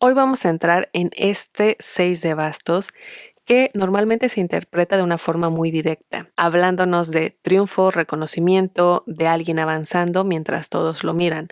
Hoy vamos a entrar en este 6 de bastos que normalmente se interpreta de una forma muy directa, hablándonos de triunfo, reconocimiento, de alguien avanzando mientras todos lo miran.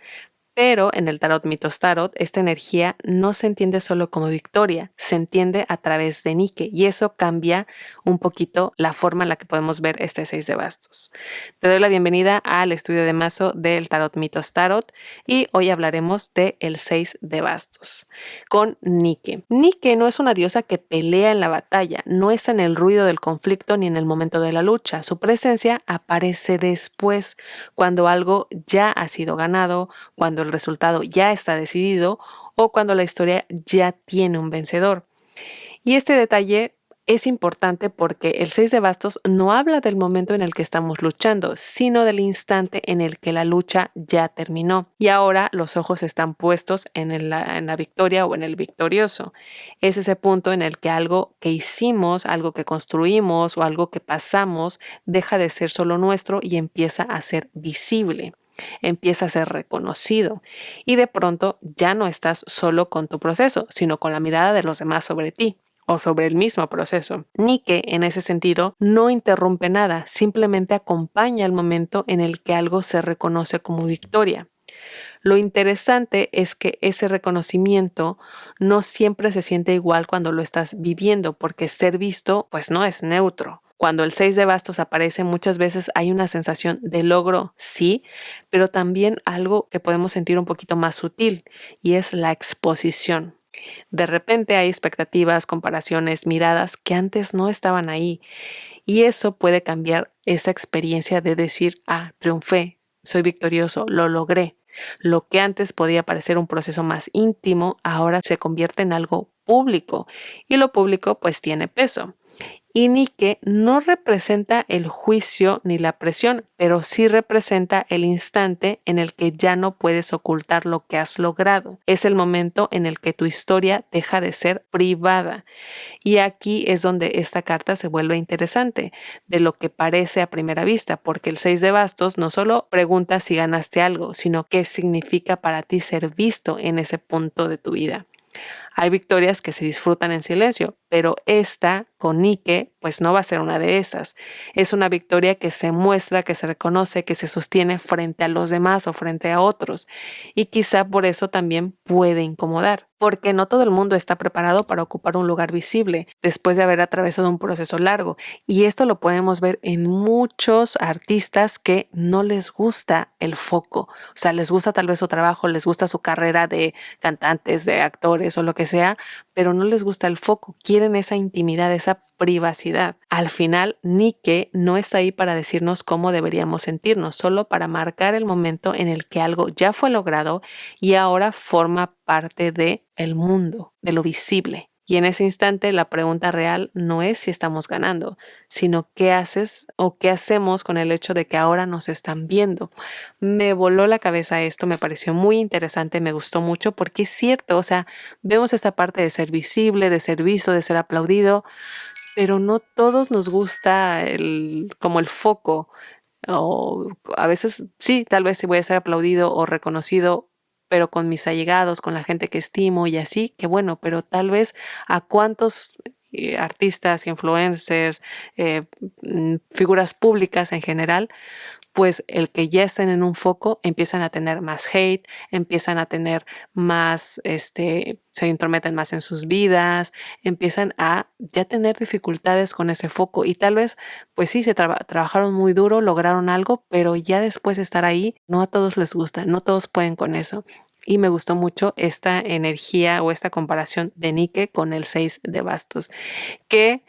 Pero en el Tarot Mitos Tarot, esta energía no se entiende solo como victoria, se entiende a través de Nike y eso cambia un poquito la forma en la que podemos ver este 6 de bastos. Te doy la bienvenida al estudio de mazo del Tarot Mitos Tarot y hoy hablaremos de el 6 de bastos con Nike. Nike no es una diosa que pelea en la batalla, no está en el ruido del conflicto ni en el momento de la lucha. Su presencia aparece después, cuando algo ya ha sido ganado, cuando el resultado ya está decidido o cuando la historia ya tiene un vencedor. Y este detalle es importante porque el 6 de bastos no habla del momento en el que estamos luchando, sino del instante en el que la lucha ya terminó. Y ahora los ojos están puestos en la victoria o en el victorioso. Es ese punto en el que algo que hicimos, algo que construimos o algo que pasamos deja de ser solo nuestro y empieza a ser visible. Empieza a ser reconocido y de pronto ya no estás solo con tu proceso, sino con la mirada de los demás sobre ti o sobre el mismo proceso. Nike, en ese sentido, no interrumpe nada, simplemente acompaña el momento en el que algo se reconoce como victoria. Lo interesante es que ese reconocimiento no siempre se siente igual cuando lo estás viviendo, porque ser visto pues no es neutro. Cuando el 6 de bastos aparece, muchas veces hay una sensación de logro, sí, pero también algo que podemos sentir un poquito más sutil, y es la exposición. De repente hay expectativas, comparaciones, miradas que antes no estaban ahí, y eso puede cambiar esa experiencia de decir, triunfé, soy victorioso, lo logré. Lo que antes podía parecer un proceso más íntimo, ahora se convierte en algo público, y lo público pues tiene peso. Y Nike no representa el juicio ni la presión, pero sí representa el instante en el que ya no puedes ocultar lo que has logrado. Es el momento en el que tu historia deja de ser privada. Y aquí es donde esta carta se vuelve interesante, de lo que parece a primera vista, porque el 6 de bastos no solo pregunta si ganaste algo, sino qué significa para ti ser visto en ese punto de tu vida. Hay victorias que se disfrutan en silencio, pero esta con Nike pues no va a ser una de esas. Es una victoria que se muestra, que se reconoce, que se sostiene frente a los demás o frente a otros. Y quizá por eso también puede incomodar, porque no todo el mundo está preparado para ocupar un lugar visible después de haber atravesado un proceso largo. Y esto lo podemos ver en muchos artistas que no les gusta el foco. O sea, les gusta tal vez su trabajo, les gusta su carrera de cantantes, de actores o lo que sea, pero no les gusta el foco, quieren esa intimidad, esa privacidad. Al final, Nike no está ahí para decirnos cómo deberíamos sentirnos, solo para marcar el momento en el que algo ya fue logrado y ahora forma parte del mundo, de lo visible. Y en ese instante la pregunta real no es si estamos ganando, sino qué haces o qué hacemos con el hecho de que ahora nos están viendo. Me voló la cabeza esto, me pareció muy interesante, me gustó mucho porque es cierto, o sea, vemos esta parte de ser visible, de ser visto, de ser aplaudido, pero no todos nos gusta como el foco. O a veces sí, tal vez sí voy a ser aplaudido o reconocido, pero con mis allegados, con la gente que estimo y así, que bueno, pero tal vez a cuántos artistas, influencers, figuras públicas en general, pues el que ya estén en un foco empiezan a tener más hate, empiezan a tener más, se intrometen más en sus vidas, empiezan a ya tener dificultades con ese foco y tal vez, pues sí, se trabajaron muy duro, lograron algo, pero ya después de estar ahí, no a todos les gusta, no todos pueden con eso. Y me gustó mucho esta energía o esta comparación de Nike con el 6 de bastos, que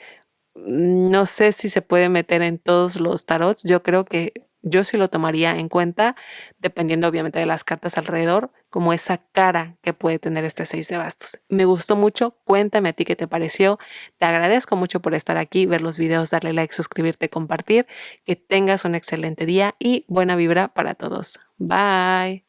no sé si se puede meter en todos los tarots. Yo creo que yo sí lo tomaría en cuenta, dependiendo obviamente de las cartas alrededor, como esa cara que puede tener este 6 de bastos. Me gustó mucho, cuéntame a ti qué te pareció. Te agradezco mucho por estar aquí, ver los videos, darle like, suscribirte, compartir. Que tengas un excelente día y buena vibra para todos. Bye.